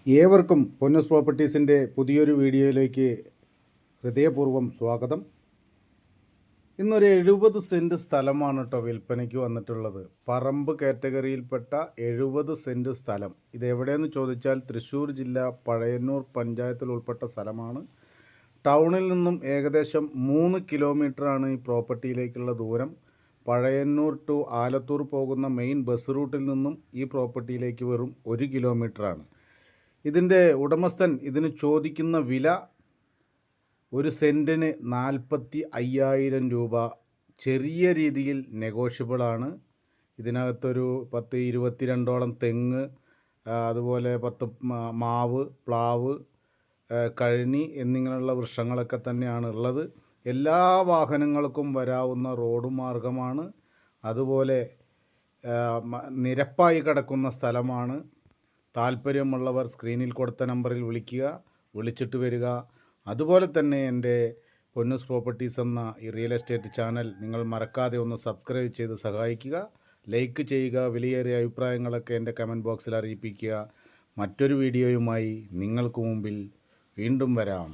ഏവർക്കും പൊന്നൂസ് പ്രോപ്പർട്ടീസിൻ്റെ പുതിയൊരു വീഡിയോയിലേക്ക് ഹൃദയപൂർവ്വം സ്വാഗതം. ഇന്നൊരു 70 സെൻറ്റ് സ്ഥലമാണ് കേട്ടോ വിൽപ്പനയ്ക്ക് വന്നിട്ടുള്ളത്. പറമ്പ് കാറ്റഗറിയിൽപ്പെട്ട 70 സെൻറ്റ് സ്ഥലം. ഇതെവിടെയെന്ന് ചോദിച്ചാൽ തൃശ്ശൂർ ജില്ല പഴയന്നൂർ പഞ്ചായത്തിൽ ഉൾപ്പെട്ട സ്ഥലമാണ്. ടൗണിൽ നിന്നും ഏകദേശം 3 കിലോമീറ്ററാണ് ഈ പ്രോപ്പർട്ടിയിലേക്കുള്ള ദൂരം. പഴയന്നൂർ ടു ആലത്തൂർ പോകുന്ന മെയിൻ ബസ് റൂട്ടിൽ നിന്നും ഈ പ്രോപ്പർട്ടിയിലേക്ക് വെറും 1 കിലോമീറ്ററാണ്. ഇതിൻ്റെ ഉടമസ്ഥൻ ഇതിന് ചോദിക്കുന്ന വില ഒരു സെൻറ്റിന് 45,000 രൂപ. ചെറിയ രീതിയിൽ നെഗോഷ്യബിളാണ്. ഇതിനകത്തൊരു 10-22ഓളം തെങ്ങ്, അതുപോലെ 10 മാവ്, പ്ലാവ്, കഴനി എന്നിങ്ങനെയുള്ള വൃക്ഷങ്ങളൊക്കെ തന്നെയാണ് ഉള്ളത്. എല്ലാ വാഹനങ്ങൾക്കും വരാവുന്ന റോഡ് മാർഗമാണ്. അതുപോലെ നിരപ്പായി കിടക്കുന്ന സ്ഥലമാണ്. താല്പര്യമുള്ളവർ സ്ക്രീനിൽ കൊടുത്ത നമ്പറിൽ വിളിച്ചിട്ട് വരിക. അതുപോലെ തന്നെ എൻ്റെ പൊന്നൂസ് പ്രോപ്പർട്ടീസ് എന്ന ഈ റിയൽ എസ്റ്റേറ്റ് ചാനൽ നിങ്ങൾ മറക്കാതെ ഒന്ന് സബ്സ്ക്രൈബ് ചെയ്ത് സഹായിക്കുക, ലൈക്ക് ചെയ്യുക. വിലയേറിയ അഭിപ്രായങ്ങളൊക്കെ എൻ്റെ കമൻറ്റ് ബോക്സിൽ അറിയിപ്പിക്കുക. മറ്റൊരു വീഡിയോയുമായി നിങ്ങൾക്ക് മുമ്പിൽ വീണ്ടും വരാം.